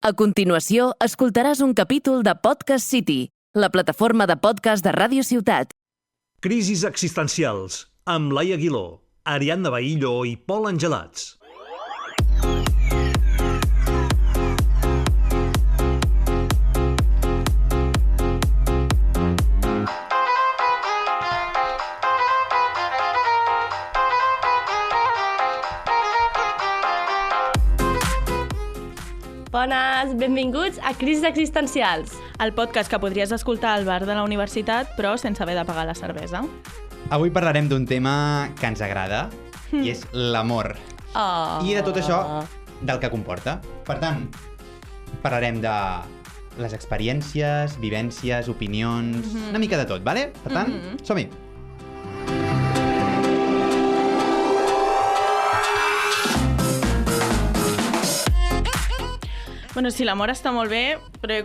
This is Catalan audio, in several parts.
A continuació, escoltaràs un capítol de Podcast City, la plataforma de podcast de Ràdio Ciutat. Crisis existencials, amb Laia Aguiló, Ariadna Bahillo i Pol Angelats. Bones, benvinguts a Crisis Existencials. El podcast que podries escoltar al bar de la universitat, però sense haver de pagar la cervesa. Avui parlarem d'un tema que ens agrada, i és l'amor. Oh. I de tot això, del que comporta. Per tant, parlarem de les experiències, vivències, opinions, una mica de tot, vale? Per tant, som-hi! Bueno, sí, l'amor està molt bé, però jo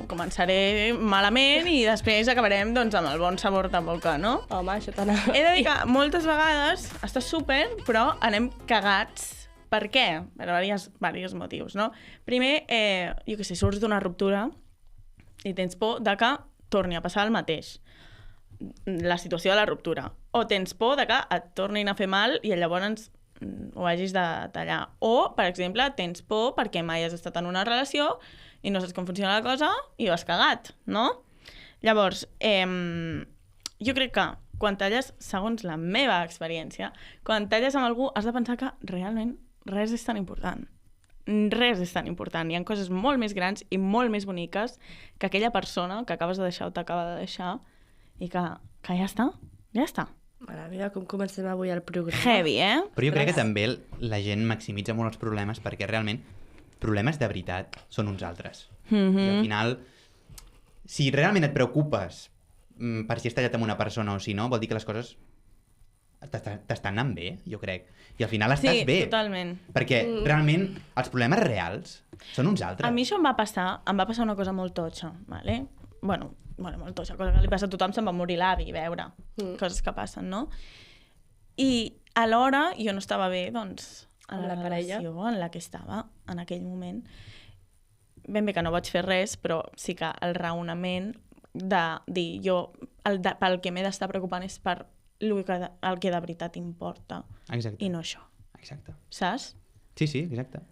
començaré malament i després acabarem amb el bon sabor de boca, no? Home, això t'anava. He de dir que moltes vegades està super, però anem cagats. Per què? Per diversos motius, no? Primer, jo què sé, surts d'una ruptura i tens por de que torni a passar el mateix. La situació de la ruptura. O tens por de que et tornin a fer mal i llavors ho hagis de tallar. O, per exemple, tens por perquè mai has estat en una relació i no saps com funciona la cosa i ho has cagat, no? Llavors, jo crec que quan talles, segons la meva experiència, quan talles amb algú has de pensar que realment res és tan important. Res és tan important. Hi ha coses molt més grans i molt més boniques que aquella persona que acabes de deixar o t'acaba de deixar i que ja està, ja està. Mare meva, com comencem avui el programa. Heavy, eh? Però jo crec que també la gent maximitza molt els problemes perquè realment problemes de veritat són uns altres. I al final, si realment et preocupes per si has tallat amb una persona o si no, vol dir que les coses t'estan anant bé, jo crec. I al final estàs bé. Sí, totalment. Perquè realment els problemes reals són uns altres. A mi això em va passar una cosa molt totxa, ¿vale? Bueno, molt totxa, cosa que li passa a tothom, se'n va morir l'avi, veure, coses que passen, no? I alhora jo no estava bé, doncs, en la relació en la que estava en aquell moment. Ben bé que no vaig fer res, però sí que el raonament de dir jo, pel que m'he d'estar preocupant és per el que de veritat importa. Exacte. I no això. Exacte. Saps? Sí, exacte.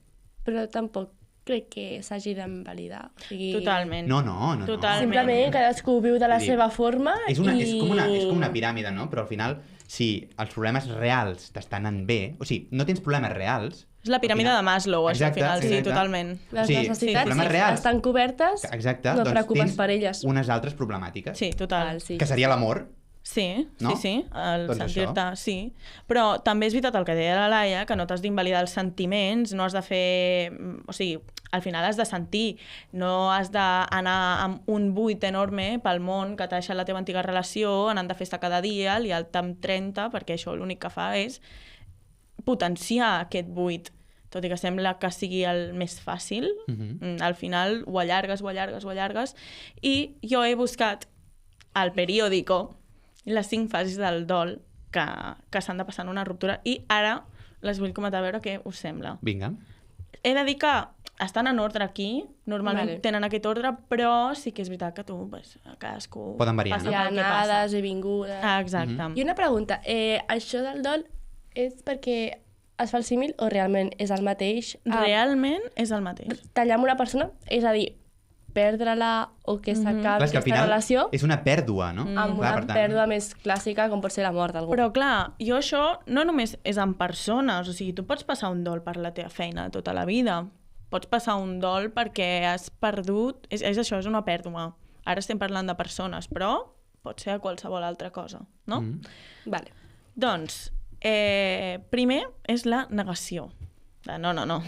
Però tampoc crec que s'hagi d'invalidar. O sigui... Totalment. No. Totalment. Simplement cadascú viu de la seva forma és com una piràmide, no? Però al final, si els problemes reals t'estan anant bé, o sigui, no tens problemes reals... És la piràmide de Maslow, això, al final, sí, totalment. Les necessitats estan cobertes, no et preocupes per elles. Unes altres problemàtiques. Sí, total. Que seria l'amor. Sí, no? sí, el doncs sentir-te, això. sí. Però també és veritat el que deia la Laia, que no t'has d'invalidar els sentiments, no has de fer... O sigui, al final has de sentir, no has d'anar amb un buit enorme pel món que t'ha deixat la teva antiga relació, anant de festa cada dia, liar-te amb 30, perquè això l'únic que fa és potenciar aquest buit. Tot i que sembla que sigui el més fàcil, al final ho allargues, i jo he buscat al periòdico les 5 fases del dol que s'han de passar en una ruptura i ara les vull comentar a veure què us sembla. Vinga. He de dir que estan en ordre aquí, normalment tenen aquest ordre, però sí que és veritat que cadascú poden variar, passa hi ha pel que anades passa. i vingudes. Exacte. I una pregunta, això del dol és perquè es fa el símil o realment és el mateix? Realment és el mateix. Tallar amb una persona, és a dir, perdre-la o que s'acabi aquesta relació és una pèrdua, no? amb una pèrdua més clàssica com pot ser la mort d'algú. Però clar, jo això no només és en persones, o sigui, tu pots passar un dol per la teva feina tota la vida, pots passar un dol perquè has perdut, és això, és una pèrdua. Ara estem parlant de persones, però pot ser a qualsevol altra cosa, no? Vale. Doncs, primer és la negació. No.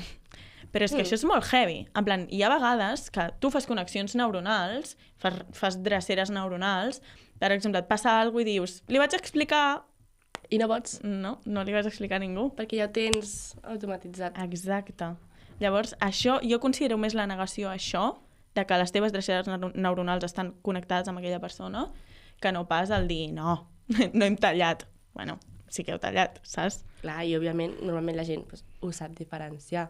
Però és que això és molt heavy. En plan, hi ha vegades que tu fas connexions neuronals, fas dreceres neuronals, per exemple, et passa alguna cosa i dius, li vaig explicar... I no pots. No li vaig explicar a ningú. Perquè ja ho tens automatitzat. Exacte. Llavors, això, jo considero més la negació això, de que les teves dreceres neuronals estan connectades amb aquella persona, que no pas el dir, no hem tallat. Bueno, sí que heu tallat, saps? Clar, i òbviament, normalment la gent ho sap diferenciar.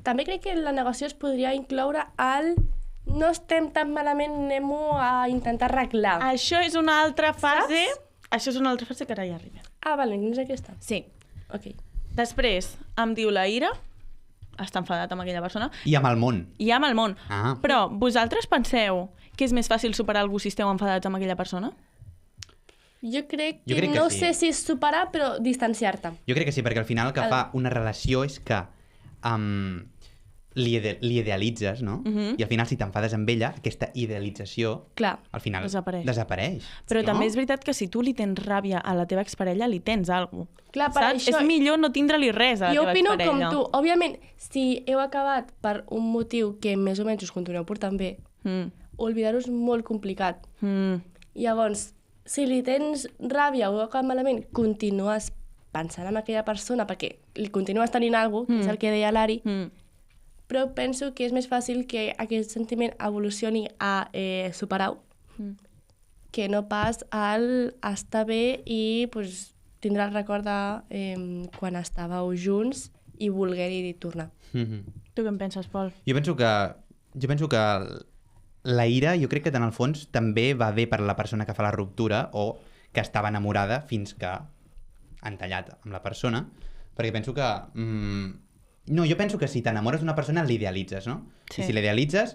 també crec que la negació es podria incloure al no estem tan malament, anem-ho a intentar arreglar. Això és una altra fase... Això és una altra fase que ara ja arribem. Ah, vale, no és aquesta. Sí. Ok. Després em diu la ira, està enfadat amb aquella persona, I amb el món. i amb el món. Ah. Però vosaltres penseu que és més fàcil superar algú si esteu enfadats amb aquella persona? Jo crec Jo que crec que no sí. sé si és superar, però distanciar-te. Jo crec que sí, perquè al final el que fa una relació és que li idealitzes, no? I al final, si t'enfades amb ella, aquesta idealització, Clar. al final Desapareix. No? Però també és veritat que si tu li tens ràbia a la teva exparella, li tens alguna cosa. Clar, per Saps? això... És millor no tindre-li res a la Jo teva opino exparella. com tu. Òbviament, si heu acabat per un motiu que més o menys us continueu portant bé, oblidar-ho és molt complicat. Llavors, si li tens ràbia o heu acabat malament, continues pensant en aquella persona perquè li continues tenint alguna cosa, que és el que deia l'Ari, però penso que és més fàcil que aquest sentiment evolucioni a superar-ho que no pas al estar bé i pues, tindrà el record de quan estàveu junts i voler-hi tornar. Tu què en penses, Pol? Jo penso que la ira, jo crec que en el fons també va bé per la persona que fa la ruptura o que estava enamorada fins que han tallat amb la persona, perquè penso que... No, jo penso que si t'enamores d'una persona l'idealitzes, no? Sí. I si l'idealitzes,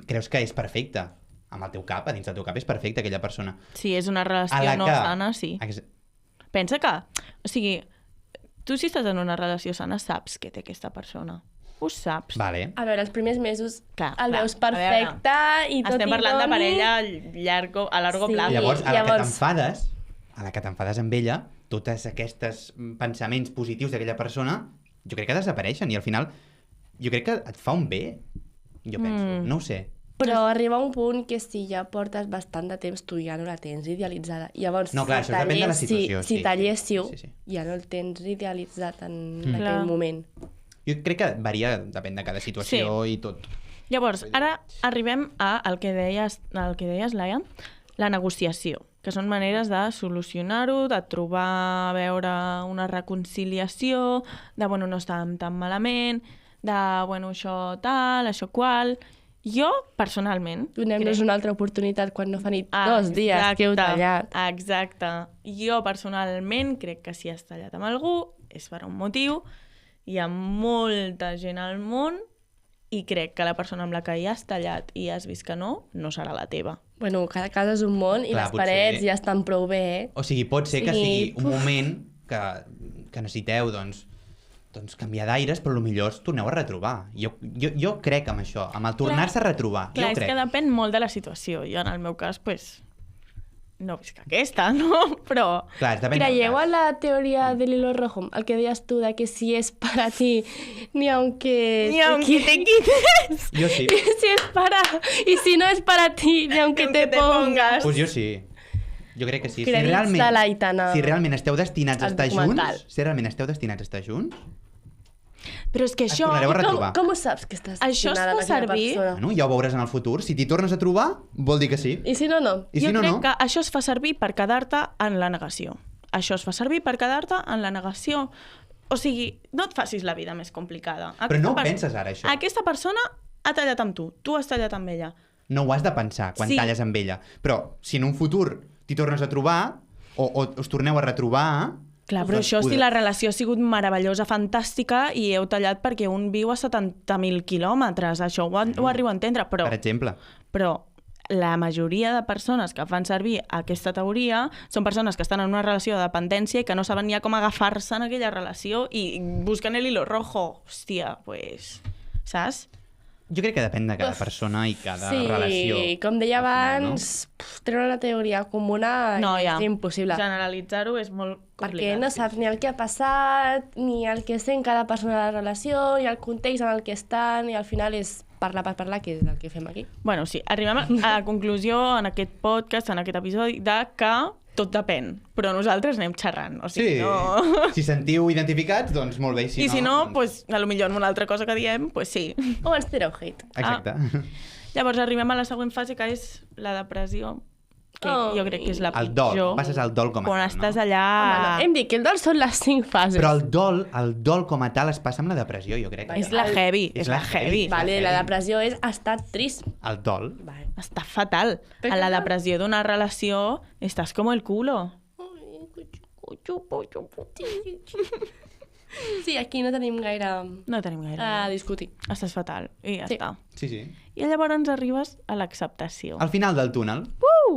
creus que és perfecte. Amb el teu cap, a dins del teu cap, és perfecta aquella persona. Si és una A relació la no que... sana, sí. Pensa que... O sigui, tu si estàs en una relació sana saps què té aquesta persona. Ho saps. Vale. A veure, els primers mesos Clar, el veus clar. A veure, perfecte i tot Estem i parlant de doni... parella a largo Sí. plazo. Llavors, a Llavors- la que t'enfades amb ella, tots aquests pensaments positius d'aquella persona, jo crec que desapareixen i al final jo crec que et fa un bé, jo penso, no ho sé. Però arriba un punt que si ja portes bastant de temps tu ja no la tens idealitzada. Llavors, No, clar, si això depèn de la tallessi- situació, Si sí, talléssiu, sí. ja no el tens idealitzat en Clar. aquell moment. Jo crec que varia, depèn de cada situació i tot. Llavors, ara arribem al que deies, Laia, la negociació, que són maneres de solucionar-ho, de trobar, veure una reconciliació, de, bueno, no estàvem tan malament, de, bueno, això tal, això qual... Jo, personalment... Donem-nos una altra oportunitat quan no fa ni 2 dies que heu tallat. Exacte. Jo, personalment, crec que si has tallat amb algú és per un motiu. Hi ha molta gent al món i crec que la persona amb la que ja has tallat i has vist que no serà la teva. Bueno, cada casa és un món i Clar, les potser- parets ja estan prou bé, O sigui, pot ser que Sí. sigui un moment que necessiteu, doncs canviar d'aires, però potser us torneu a retrobar. Jo crec amb això, amb el tornar-se a retrobar. Clar, Jo és crec. que depèn molt de la situació. Jo, en el meu cas, pues, no visc aquesta, no? Però... Clar, depèn del Creieu cas. a la teoria del hilo rojo? El que deies tu de que si es para ti, ni aunque... Ni aunque te quites. Jo sí. Y si es para... Y si no es para ti, ni aunque te pongas. Pues jo sí. Jo crec que sí. Crèdits de l'Aitana. Si realment esteu destinats a al estar documental. junts, si realment esteu destinats a estar junts, Però és que es això... tornareu a retrobar. Com ho saps que estàs Això es destinada fa a aquella servir? persona? Bueno, ja ho veuràs en el futur. Si t'hi tornes a trobar, vol dir que sí. I si no, no. I si jo no, crec no. que això es fa servir per quedar-te en la negació. Això es fa servir per quedar-te en la negació. O sigui, no et facis la vida més complicada. Però no ho penses ara, això. Aquesta persona ha tallat amb tu has tallat amb ella. No ho has de pensar quan Sí. talles amb ella. Però si en un futur t'hi tornes a trobar o us torneu a retrobar... Clar, però doncs això si podeu- la relació ha sigut meravellosa, fantàstica, i heu tallat perquè un viu a 70.000 quilòmetres. Això ho arribo a entendre, però... Per exemple. Però la majoria de persones que fan servir aquesta teoria són persones que estan en una relació de dependència i que no saben ni a com agafar-se en aquella relació i busquen el hilo rojo. Hòstia, pues... Saps? Jo crec que depèn de cada persona i cada Sí, relació. com deia al final, abans, treure una teoria comuna No, ja. és impossible. Generalitzar-ho és molt complicat. Perquè no saps ni el que ha passat, ni el que sent cada persona de la relació, ni el context en el que estan, i al final és parlar per parlar, que és el que fem aquí. Bueno, sí, arribem a la conclusió en aquest podcast, en aquest episodi, de que tot depèn, però nosaltres anem xerrant. O sigui, Sí, no... si sentiu identificats, doncs molt bé. I si no, doncs... pues, a lo millor en una altra cosa que diem, pues sí. O ens tireu hate. Exacte. Llavors arribem a la següent fase, que és la depressió. que jo crec que és la El dol, pitjor. passes al dol com a Quan tal, estàs no? allà... Home, no. Hem dit que el dol són les 5 fases. Però el dol com a tal es passa amb la depressió, jo crec. És la heavy, és la heavy. Vale, la depressió és estar trist. El dol. Vale. Està fatal. Per A què la no? depressió d'una relació estàs com el culo. Sí, aquí no tenim gaire No tenim gaire. a discutir. Estàs fatal i ja Sí. està. Sí, sí. I llavors arribes a l'acceptació. Al final del túnel.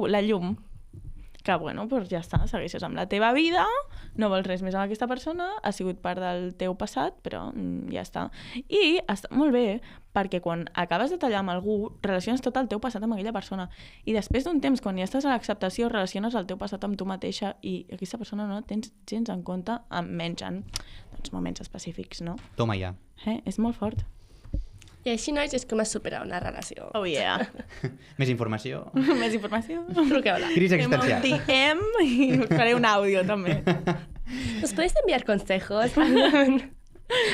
La llum. Que, bueno, doncs ja està, segueixes amb la teva vida, no vols res més amb aquesta persona, ha sigut part del teu passat, però ja està. I està molt bé, perquè quan acabes de tallar amb algú, relaciones tot el teu passat amb aquella persona. I després d'un temps, quan ja estàs a l'acceptació, relaciones el teu passat amb tu mateixa i aquesta persona no la tens gens en compte, menys en moments específics, no? Toma ja. És molt fort. I així, nois, és com es supera una relació. Oh, yeah. Més informació. Més informació. Truqueu-la. Crisi existencial. DM i us faré un àudio, també. ¿Nos podéis enviar consejos?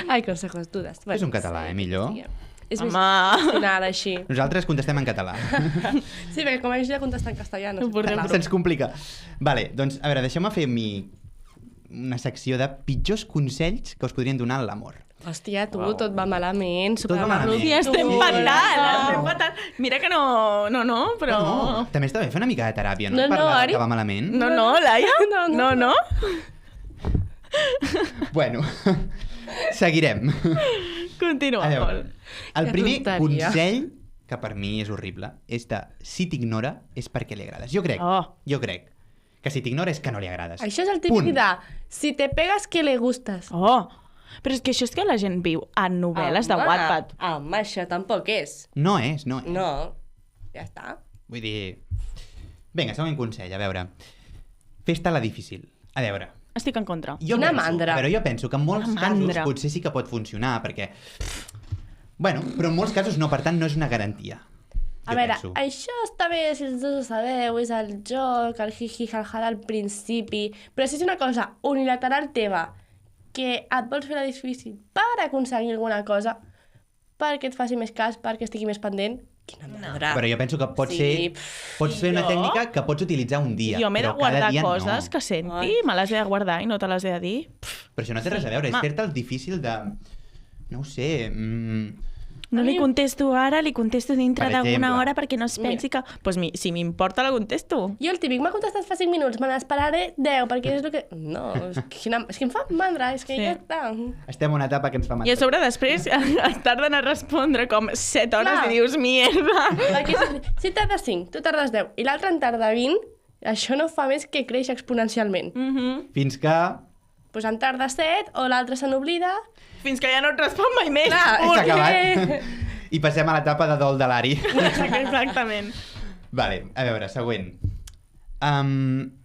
Ai, consejos, dudes. És un català, millor. Sí, és més Home. emocional, així. Nosaltres contestem en català. Sí, perquè com això ja contesta en castellà, no sé Portem parlar. Se'ns complica. Vale, doncs, a veure, deixeu-me fer una secció de pitjors consells que us podrien donar en l'amor. Hòstia, tu, tot va malament. Tot va malament. I estem fatal. Mira que no, però... No, també està bé fer una mica de teràpia, no? No, no, Parlar Ari. que va malament. No, Laia? No. Bueno, seguirem. Continua, A veure, Pol. el Que primer tonteria. consell, que per mi és horrible, és de si t'ignora és perquè li agrades. Jo crec que si t'ignora és que no li agrades. Això és el típic Punt. de si te pegas que le gustas. Oh, però és que això és que la gent viu en novel·les de Wattpad. Home, això tampoc és. No és. No, ja està. Vull dir... Vinga, següent consell, a veure. Fes-te-la difícil. A veure, Estic en contra. Quina mandra. A veure, jo penso que en molts Quina casos mandra. potser sí que pot funcionar, perquè... Bueno, però en molts casos no, per tant, no és una garantia. A veure, això està bé si els dos ho sabeu, és el joc, el jiji, jaljada al principi, però si és una cosa unilateral teva, que et vols fer la difícil per aconseguir alguna cosa, perquè et faci més cas, perquè estigui més pendent, quina mandra. Però jo penso que pot ser... Pots fer una Jo- tècnica que pots utilitzar un dia, Jo m'he de però cada guardar dia coses no. que senti, me les he de guardar i no te les he de dir. Però això no té res a veure, és home. fer-te'l difícil de... No ho sé... No li contesto ara, li contesto dintre Per d'una exemple. hora perquè no es pensi que... Pues si m'importa, la contesto. Jo el típic, m'ha contestat fa 5 minuts, me n'esperaré 10, perquè és el que... No, és que em fa mandra, és que Sí. ja està. Estem en una etapa que ens fa I a mandra. sobre després et tarden a respondre com 7 hores Clar. i dius, mierda. Perquè si tardes 5, tu tardes 10, i l'altre en tarda 20, això no fa més que créixer exponencialment. Fins que... Doncs en tarda 7, o l'altre se n'oblida... Fins que ja no et respon mai més. Clar, S'ha perquè- acabat. I passem a l'etapa de dol de l'Ari. Exactament. Vale, a veure, següent.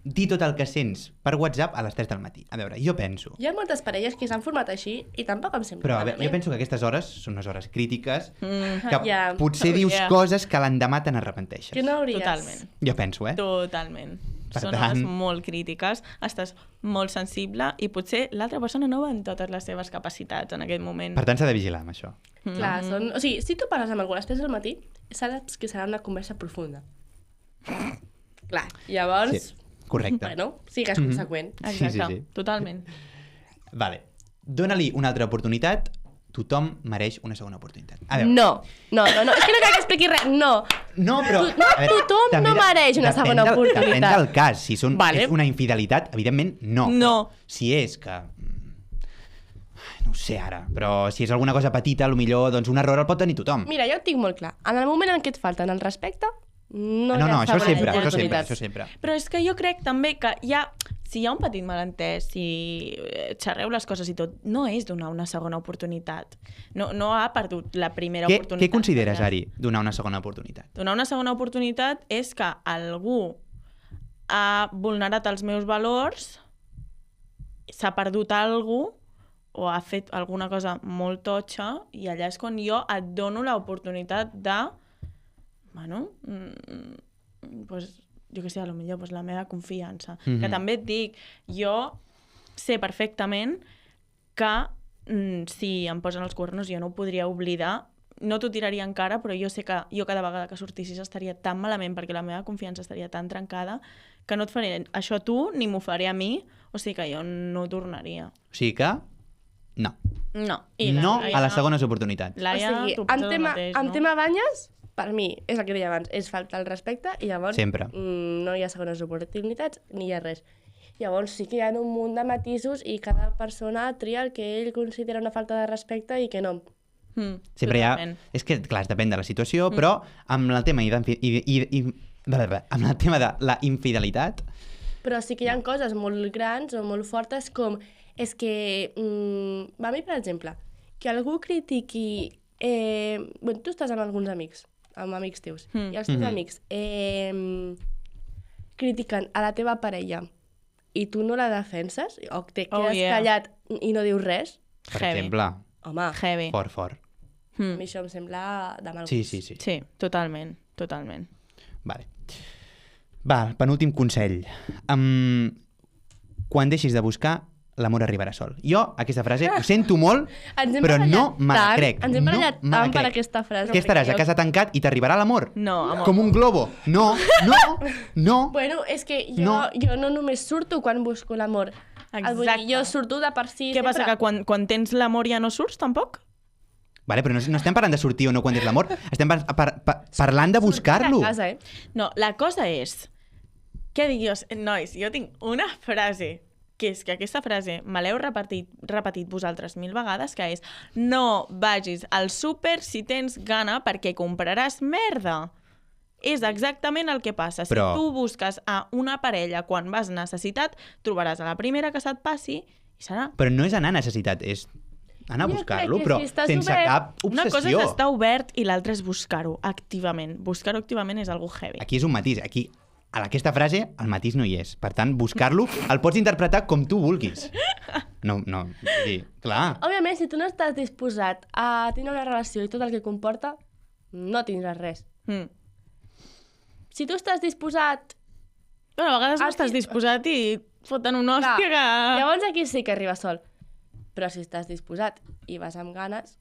Dir tot el que sents per WhatsApp a les 3 del matí. A veure, jo penso... Hi ha moltes parelles que s'han format així i tampoc em sembla Però a veure, jo malament. penso que aquestes hores són unes hores crítiques que Ja. potser dius Yeah. coses que l'endemà te n'arrepenteixes. Que no hauries. Totalment. Jo penso, Totalment. Per Són tant- hores molt crítiques, estàs molt sensible i potser l'altra persona no va en totes les seves capacitats en aquell moment. Per tant, s'ha de vigilar amb això. Clar, són... O sigui, si tu parles amb algú a les 3 del matí, saps que serà una conversa profunda. Clar, llavors... Sí, correcte. Bueno, sigues conseqüent. Sí, Exacte, sí. totalment. Vale. Dóna-li una altra oportunitat. Tothom mereix una segona oportunitat. A veure. No, és que no cal que expliqui res, no. No, però... No, a veure, tothom també no mereix una depèn segona oportunitat. Depèn del cas. Si Vale. és una infidelitat, evidentment, no. No. Si és que... No ho sé ara, però si és alguna cosa petita, millor doncs un error el pot tenir tothom. Mira, jo ho tinc molt clar. En el moment en què et falten el respecte, no, No, hi ha això segones sempre, oportunitats. això sempre. Però és que jo crec també que si hi ha un petit malentès, si xerreu les coses i tot, no és donar una segona oportunitat. No ha perdut la primera oportunitat. Què consideres, Ari, donar una segona oportunitat? Donar una segona oportunitat és que algú ha vulnerat els meus valors, s'ha perdut alguna cosa, o ha fet alguna cosa molt totxa, i allà és quan jo et dono l'oportunitat de... Bueno, pues, jo què sé, potser pues, la meva confiança. Que també et dic, jo sé perfectament que si em posen els cuernos jo no ho podria oblidar no t'ho tiraria en cara, però jo sé que jo cada vegada que sortissis estaria tan malament perquè la meva confiança estaria tan trencada que no et faré això a tu ni m'ho faré a mi, o sigui que jo no tornaria. O sigui que, no. No. No a les segones oportunitats. Laia, o sigui, tu penses el mateix, en no? tema banyes, per mi, és el que deia abans, és faltar el respecte i llavors Sempre. No hi ha segones oportunitats ni hi ha res. Llavors sí que hi ha un munt de matisos i cada persona tria el que ell considera una falta de respecte i que no. Sempre hi ha... Totalment. És que, clar, depèn de la situació, però amb el tema amb el tema de la infidelitat, Però sí que hi ha coses molt grans o molt fortes com... És que, a mi, per exemple, que algú critiqui... Bueno, tu estàs amb alguns amics, amb amics teus, i els teus amics critiquen a la teva parella i tu no la defenses, o te quedes callat i no dius res, per Heavy. exemple, home, Heavy. fort. a mi això em sembla de mal Sí. Sí, totalment. Vale. Va, penúltim consell. Quan deixis de buscar, l'amor arribarà sol. Jo, aquesta frase, ho sento molt, Ens hem però barallat no me la tant, crec. ens hem barallat me la tant per crec. aquesta frase. Què estaràs a casa tancat i t'arribarà l'amor? No, amor. Com un globo. No. Bueno, és que No. jo no només surto quan busco l'amor. Vull dir, jo surto de per si Què passa, que quan tens l'amor ja no surts, tampoc? Vale, però no estem parlant de sortir o no quan és l'amor. Estem parlant de buscar-lo. a casa, No, la cosa és que digues, nois, jo tinc una frase, que és que aquesta frase me l'heu repetit vosaltres 1000 vegades, que és: no vagis al súper si tens gana perquè compraràs merda. És exactament el que passa. Però- Si tu busques a una parella quan vas necessitat, trobaràs a la primera que se't passi i serà. Però no és anar a necessitat, és anar a Jo buscar-lo, crec que però si estàs sense obert- cap Una cosa obsessió. és estar obert i l'altra és buscar-ho activament. Buscar-ho activament és algo heavy. Aquí és un matís. Aquí, a aquesta frase, el matís no hi és. Per tant, buscar-lo el pots interpretar com tu vulguis. No, vull dir, clar. Òbviament, si tu no estàs disposat a tenir una relació i tot el que comporta, no tindràs res. Si tu estàs disposat... Bueno, a vegades no estàs disposat i foten una hòstia que... Llavors aquí sí que arriba sol. Però si estàs disposat i vas amb ganes,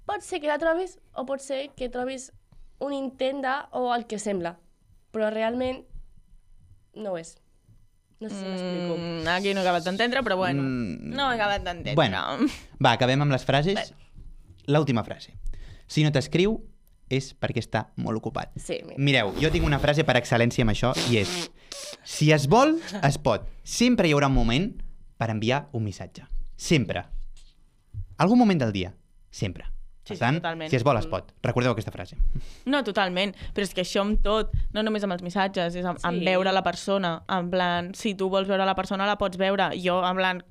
pot ser que la trobis o pot ser que trobis un intent de o el que sembla. Però realment no ho és. No sé si m'explico. Aquí no he acabat d'entendre, però bueno. No he acabat d'entendre. Bueno, va, acabem amb les frases. L'última frase. Si no t'escriu, és perquè està molt ocupat. Sí, Mireu, jo tinc una frase per excel·lència amb això i és: si es vol, es pot. Sempre hi haurà un moment per enviar un missatge. Sempre. Algun moment del dia. Sempre. Sí, Per tant, totalment. si es vol, es pot. Recordeu aquesta frase. No, totalment. Però és que això amb tot, no només amb els missatges, és amb veure la persona. En plan, si tu vols veure la persona, la pots veure. Jo, en plan,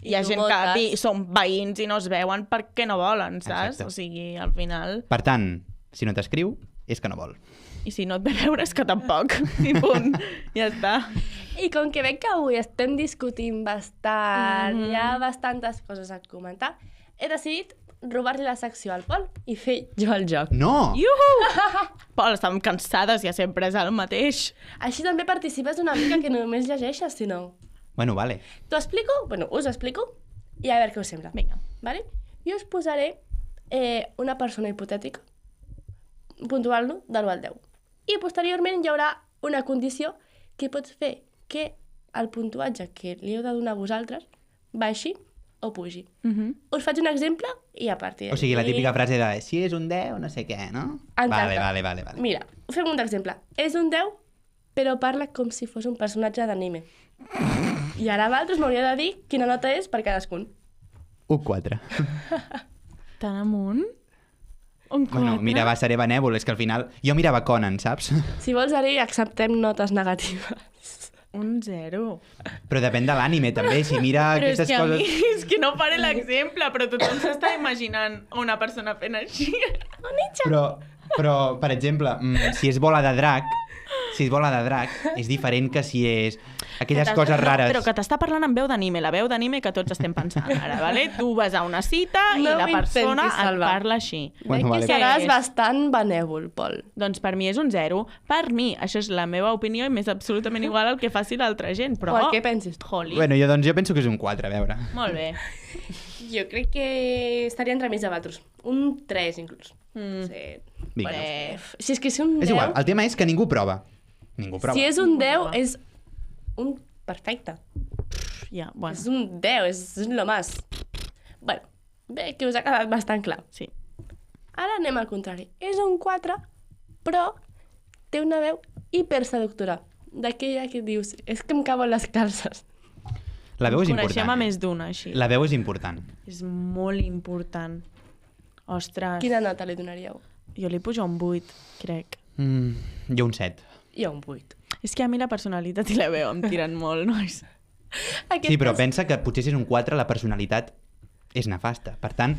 hi ha tu gent moltes. que són veïns i no es veuen perquè no volen, saps? Exacte. O sigui, al final... Per tant, si no t'escriu, és que no vol. I si no et ve veure és que tampoc. I punt. Ja està. I com que veig que avui estem discutint bastant, hi ha bastantes coses a comentar, he decidit robar-li la secció al Pol i fer jo el joc. No! Pol, estàvem cansades, ja sempre és el mateix. Així també participes una mica que només llegeixes, si no. Bueno, vale. T'ho explico? Bueno, us explico i a veure què us sembla. Vinga. Vale? Jo us posaré una persona hipotètica, puntuant-lo de l'1 al 10. I posteriorment hi haurà una condició que pot fer que el puntuatge que li heu de donar a vosaltres baixi o pugi. Us faig un exemple i a partir d'aquí... O sigui, la típica frase de si és un 10, no sé què, no? Exacte. Vale. Mira, fem un exemple. És un 10, però parla com si fos un personatge d'anime. I ara vosaltres m'hauria de dir quina nota és per cadascun. Un 4. Tan amunt? Un 4? Bueno, mira, va, seré benèvol, és que al final... Jo mirava Conan, saps? Si vols, Ari, acceptem notes negatives. Un 0. Però depèn de l'ànime, també. Si mira Però és aquestes que a mi, coses... és que no faré l'exemple, però tothom s'està imaginant una persona fent així. Però, per exemple, si és bola de drac, és diferent que si és aquelles coses rares. Però que t'està parlant amb veu d'anime, la veu d'anime que tots estem pensant ara, vale? Tu vas a una cita i No la persona m'intentis et salvar. parla així. Bueno, Veig vale. que seràs És? bastant benèvol, Pol. Doncs per mi és un 0. Per mi, això és la meva opinió i m'és absolutament igual al que faci l'altra gent, però... O el que pensis tu. Holy. Bueno, jo penso que és un 4, a veure. Molt bé. Jo crec que estaria entre mig de vosaltres. Un 3, inclús. Sí. Vinga. Si és que si un 10... És igual, el tema és que ningú prova. Ningú prova. Si és un 10, és un perfecte. Ja, bueno, És un 10, és lo más. Bueno, bé, que us ha quedat bastant clar. sí. Ara anem al contrari. És un 4, però té una veu hiperseductora. D'aquella que dius, és que em cauen les calces. La veu és Coneixem a important. més d'una, així. La veu és important. És molt important. Ostres. Quina nota li donaríeu? Jo li pujo un 8, crec. Jo un 7. Jo un 8. És que a mi la personalitat i la veu em tiren molt, nois. Sí, però pensa que potser si és un 4 la personalitat és nefasta. Per tant...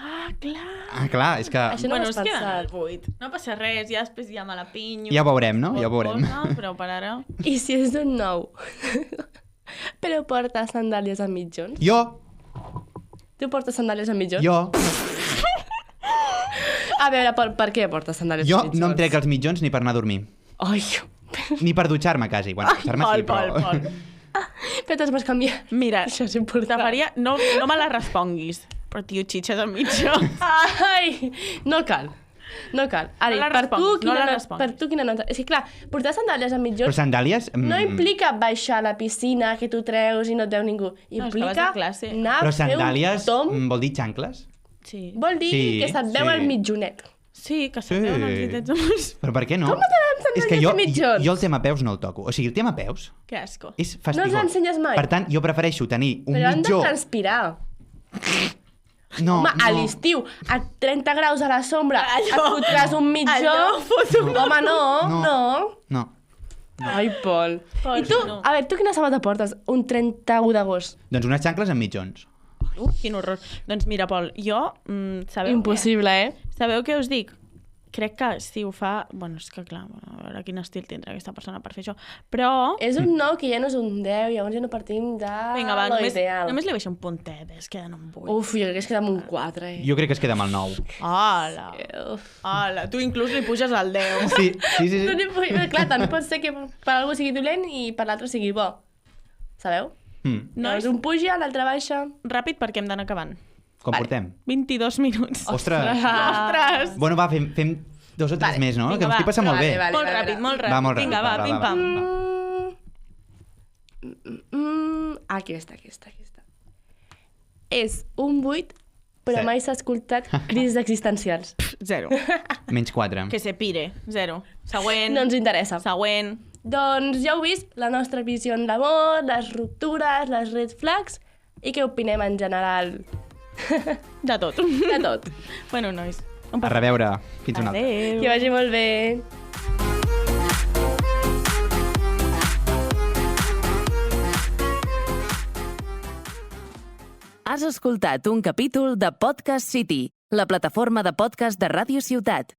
Ah, clar. clar, és que... Això no Bueno, ho es has queda en el pensat. 8. No passa res, ja després ja me la pinyo. Ja ho veurem, no? Ja ho veurem. Però per ara... I si és un 9? Però porta sandàlies amb mitjons? Jo! Tu portes sandàlies amb mitjons? Jo! A veure, per què portes sandàlies Jo amb mitjons? no em trec els mitjons ni per anar a dormir. Ai, Ni per dutxar-me, quasi. Bueno, dutxar-me sí, però... però te'ls vas canviar. Mira, Això és important. te faria... No me la responguis, però tio, xitxes amb mitjó. Ai, no cal. No cal. Ari, No la per, tu, responguis, no quina la nota, responguis. per tu quina nota? És que clar, portar sandàlies amb Però mitjons sandàlies... no implica baixar a la piscina, que tu treus i no et veu ningú. No, és que vas Implica a classe. anar Però a fer un sandàlies tomb. vol dir xancles? Sí. Vol dir Sí, que se't veu sí. el mitjonet. Sí, que Sí. se't veuen els ditets amors. Però per què no? Com no t'agraden sandàlies És que jo, de mitjons? jo el tema peus no el toco. O sigui, el tema peus Que asco. és No fastigós. els ensenyes mai? Per tant, jo prefereixo tenir un Però han de mitjó... transpirar. No, Home, a no. l'estiu, a 30 graus a la sombra, et fotràs un mitjó... allò fot una- Home, no, No. no. No. Ai, Pol. Pol, I tu, no. a veure, tu quina sabata portes un 31 d'agost? Doncs unes xancles amb mitjons. Quin horror. Doncs mira, Pol, jo... sabeu Impossible, eh? Què? Sabeu què us dic? Crec que si ho fa... Bueno, és que clar, a veure quin estil tindrà aquesta persona per fer això. Però... És un 9 que ja no és un 10, llavors ja no partim de Vinga, va, lo només ideal. li baixo un puntet, es queden amb 8. Uf, jo crec que es queda amb un 4, eh? Jo crec que es queda amb el 9. Hola. Uf. Hola, tu inclús li puges al 10. Sí, sí, sí. No sí. n'hi puc... Clar, també pot ser que per algú sigui dolent i per l'altre sigui bo. Sabeu? Nois, Llavors un puja, l'altre baixa... ràpid perquè hem d'anar acabant. Com Vale. portem? 22 minuts. Ostres! Ostres! Bueno, va, fem 2 o 3 més, no? vinga, que va. m'estic passant molt Vale, bé. vale. Molt ràpid, molt ràpid. Va, molt ràpid. Vinga, va, pim-pam. Aquí està. És un 8, però Sí. mai s'ha escoltat crisis existencials. 0. Menys 4. Que se pire. 0. Següent. No ens interessa. Següent. Doncs ja heu vist la nostra visió en l'amor, les ruptures, les red flags i què opinem en general De tot. de tot. Bueno, nois. A reveure. Fins una altra. Adéu. Que vagi molt bé. Has escoltat un capítol de Podcast City, la plataforma de podcast de Ràdio Ciutat.